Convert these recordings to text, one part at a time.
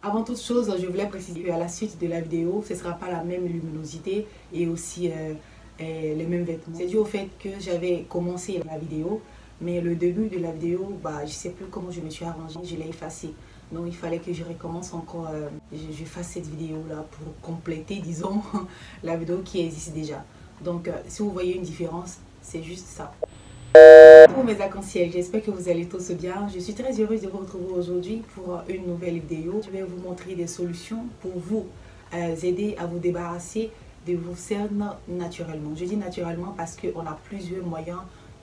Avant toute chose, je voulais préciser qu'à la suite de la vidéo, ce ne sera pas la même luminosité et aussi les mêmes vêtements. C'est dû au fait que j'avais commencé la vidéo, mais le début de la vidéo, je ne sais plus comment je me suis arrangée, je l'ai effacé. Donc il fallait que je recommence encore, je fasse cette vidéo-là pour compléter, disons, la vidéo qui existe déjà. Donc si vous voyez une différence, c'est juste ça. Pour mes arcs-en-ciel, j'espère que vous allez tous bien. Je suis très heureuse de vous retrouver aujourd'hui pour une nouvelle vidéo. Je vais vous montrer des solutions pour vous aider à vous débarrasser de vos cernes naturellement. Je dis naturellement parce qu'on a plusieurs moyens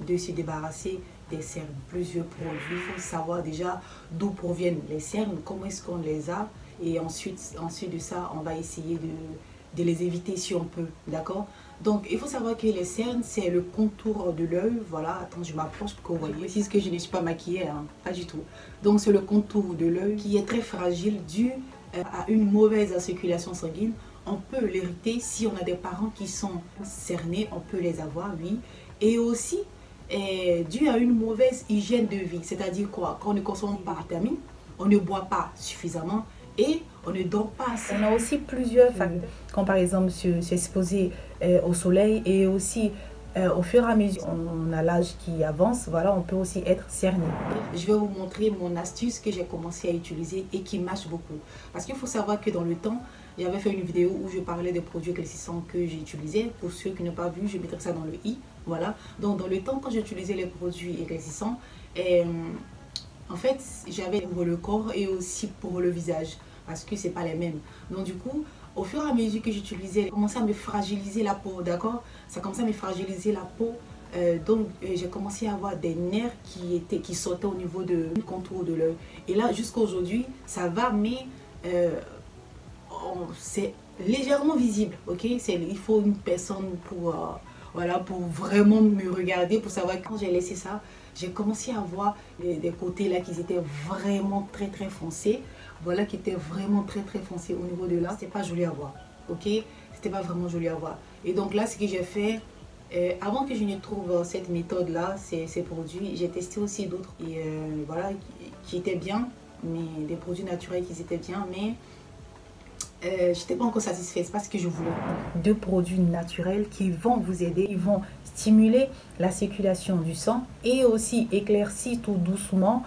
de se débarrasser des cernes, plusieurs produits. Il faut savoir déjà d'où proviennent les cernes, comment est-ce qu'on les a, et ensuite de ça, on va essayer de les éviter si on peut, d'accord? Donc il faut savoir que les cernes, c'est le contour de l'œil. Voilà, attends, je m'approche pour que vous voyez. Je précise que je ne suis pas maquillée, hein, pas du tout. Donc c'est le contour de l'œil qui est très fragile dû à une mauvaise circulation sanguine. On peut l'hériter si on a des parents qui sont cernés, on peut les avoir, oui. Et aussi dû à une mauvaise hygiène de vie, c'est-à-dire quoi? Quand on ne consomme pas de vitamines, on ne boit pas suffisamment et on ne dort pas assez. On a aussi plusieurs facteurs, comme par exemple s'exposer au soleil et aussi au fur et à mesure on a l'âge qui avance, voilà, on peut aussi être cerné. Je vais vous montrer mon astuce que j'ai commencé à utiliser et qui marche beaucoup. Parce qu'il faut savoir que dans le temps, j'avais fait une vidéo où je parlais des produits éclaircissants que j'utilisais. Pour ceux qui n'ont pas vu, je mettrai ça dans le i. Voilà. Donc dans le temps, quand j'utilisais les produits éclaircissants, en fait, j'avais pour le corps et aussi pour le visage. Parce que c'est pas les mêmes. Donc du coup, au fur et à mesure que j'utilisais, ça commençait à me fragiliser la peau, d'accord? Ça commençait à me fragiliser la peau. Donc j'ai commencé à avoir des nerfs qui sautaient au niveau du contour de l'œil. Et là, jusqu'à aujourd'hui, ça va, mais c'est légèrement visible, ok? Il faut une personne pour, voilà, pour vraiment me regarder, pour savoir que quand j'ai laissé ça, j'ai commencé à voir des côtés là qui étaient vraiment très foncés. Voilà, qui étaient vraiment très foncés au niveau de là. C'était pas joli à voir, ok? C'était pas vraiment joli à voir. Et donc là, ce que j'ai fait, avant que je ne trouve cette méthode là, ces produits, j'ai testé aussi d'autres et voilà, qui étaient bien, mais des produits naturels qui étaient bien, mais je n'étais pas encore satisfaite, c'est pas ce que je voulais. Deux produits naturels qui vont vous aider, ils vont stimuler la circulation du sang et aussi éclaircir tout doucement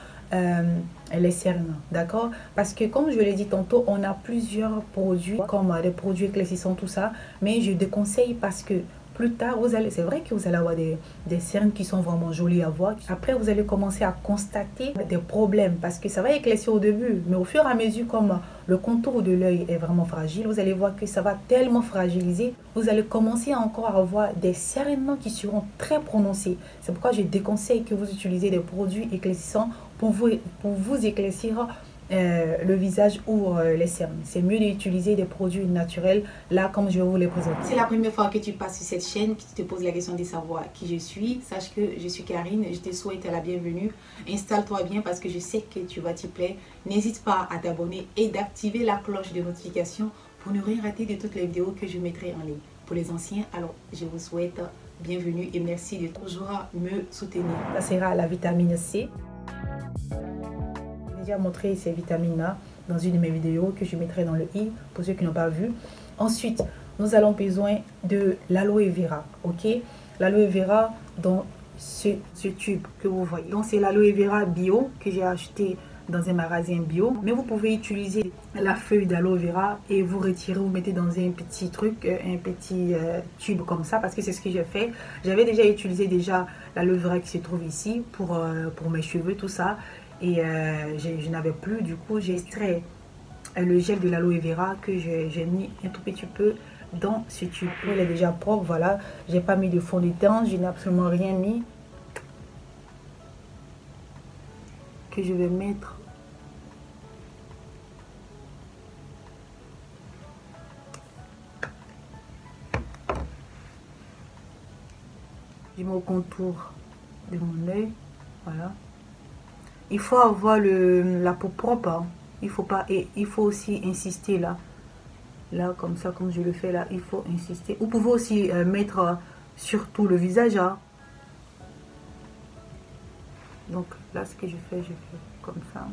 les cernes, d'accord? Parce que comme je l'ai dit tantôt, on a plusieurs produits comme des produits éclaircissants, tout ça, mais je déconseille parce que plus tard, c'est vrai que vous allez avoir des cernes qui sont vraiment jolies à voir. Après, vous allez commencer à constater des problèmes parce que ça va éclaircir au début. Mais au fur et à mesure, comme le contour de l'œil est vraiment fragile, vous allez voir que ça va tellement fragiliser. Vous allez commencer encore à avoir des cernes qui seront très prononcées. C'est pourquoi je déconseille que vous utilisez des produits éclaircissants pour vous éclaircir le visage ou les cernes. C'est mieux d'utiliser des produits naturels, là comme je vais vous les présenter. C'est la première fois que tu passes sur cette chaîne, que tu te poses la question de savoir qui je suis. Sache que je suis Karine, je te souhaite la bienvenue. Installe-toi bien parce que je sais que tu vas t'y plaire. N'hésite pas à t'abonner et d'activer la cloche de notification pour ne rien rater de toutes les vidéos que je mettrai en ligne. Pour les anciens, alors je vous souhaite bienvenue et merci de toujours me soutenir. Ça sera la vitamine C. Déjà montré ces vitamines-là dans une de mes vidéos que je mettrai dans le i pour ceux qui n'ont pas vu. Ensuite, nous allons besoin de l'aloe vera, ok? L'aloe vera dans ce tube que vous voyez. Donc c'est l'aloe vera bio que j'ai acheté dans un magasin bio. Mais vous pouvez utiliser la feuille d'aloe vera et vous retirez, vous mettez dans un petit truc, un petit tube comme ça parce que c'est ce que j'ai fait. J'avais déjà utilisé l'aloe vera qui se trouve ici pour mes cheveux, tout ça. Et je n'avais plus, du coup j'ai extrait le gel de l'aloe vera que j'ai mis un tout petit peu dans ce tube. Il est déjà propre, voilà. J'ai pas mis de fond de teint, je n'ai absolument rien mis. Que je vais mettre je mets au contour de mon œil, voilà. Il faut avoir la peau propre, hein. Il faut pas, et il faut aussi insister là comme ça, comme je le fais là, il faut insister. Vous pouvez aussi mettre sur tout le visage, hein. Donc là ce que je fais comme ça.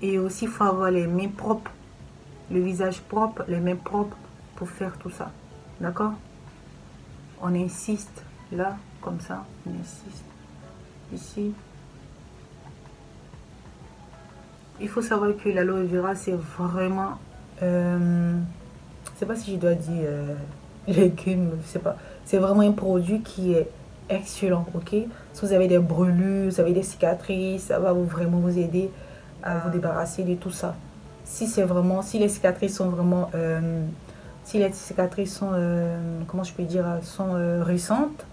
Et aussi, il faut avoir les mains propres, le visage propre, les mains propres pour faire tout ça. D'accord? On insiste là, comme ça. On insiste ici. Il faut savoir que l'aloe vera, c'est vraiment... je sais pas si je dois dire légume, je sais pas. C'est vraiment un produit qui est excellent, ok? Si vous avez des brûlures, vous avez des cicatrices, ça va vraiment vous aider à vous débarrasser de tout ça. Si c'est vraiment... Si les cicatrices sont vraiment... si les cicatrices sont... comment je peux dire? Sont récentes.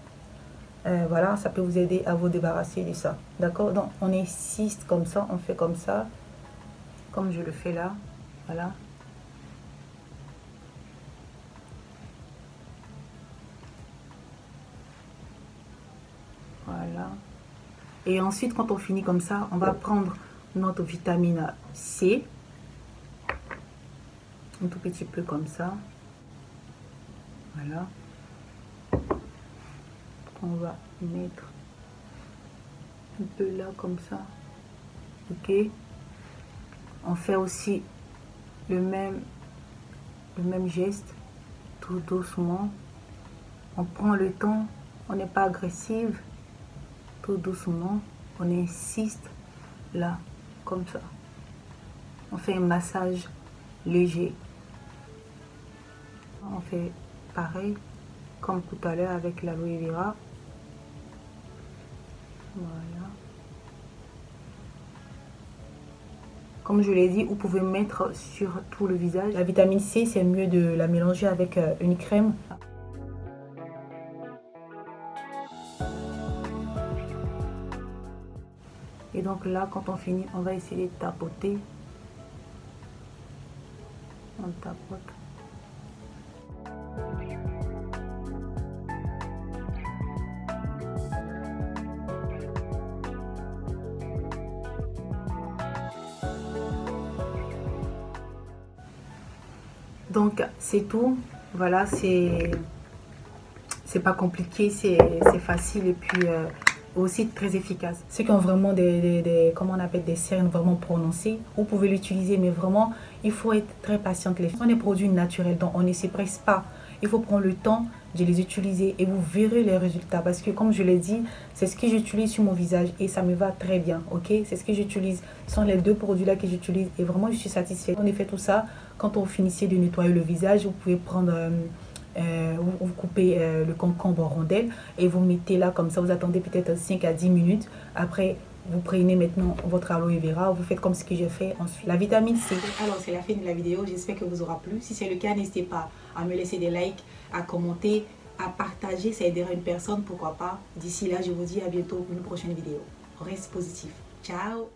Voilà, ça peut vous aider à vous débarrasser de ça. D'accord? Donc, on insiste comme ça, on fait comme ça. Comme je le fais là. Voilà. Voilà. Et ensuite, quand on finit comme ça, on va prendre notre vitamine C. Un tout petit peu comme ça. Voilà. On va mettre un peu là comme ça. Ok. On fait aussi le même geste, tout doucement. On prend le temps, on n'est pas agressive, tout doucement. On insiste là, comme ça. On fait un massage léger. On fait pareil, comme tout à l'heure avec l'aloe vera. Voilà. Comme je l'ai dit, vous pouvez mettre sur tout le visage. La vitamine C, c'est mieux de la mélanger avec une crème. Et donc là, quand on finit, on va essayer de tapoter. On tapote. Donc c'est tout, voilà, c'est pas compliqué, c'est facile et puis aussi très efficace. Ceux qui ont vraiment comment on appelle, des cernes vraiment prononcées, vous pouvez l'utiliser, mais vraiment il faut être très patient. Ce sont des produits naturels, donc on ne se presse pas. Il faut prendre le temps de les utiliser et vous verrez les résultats, parce que comme je l'ai dit, c'est ce que j'utilise sur mon visage et ça me va très bien, ok? C'est ce que j'utilise, ce sont les deux produits là que j'utilise et vraiment je suis satisfaite. On a fait tout ça, quand on finissait de nettoyer le visage, vous pouvez prendre vous coupez le concombre en rondelles et vous mettez là comme ça, vous attendez peut-être 5 à 10 minutes. Après vous prenez maintenant votre aloe vera, vous faites comme ce que j'ai fait ensuite. La vitamine C. Alors c'est la fin de la vidéo, j'espère que vous aura plu. Si c'est le cas, n'hésitez pas à me laisser des likes, à commenter, à partager, ça aidera une personne, pourquoi pas. D'ici là, je vous dis à bientôt pour une prochaine vidéo. Reste positif. Ciao.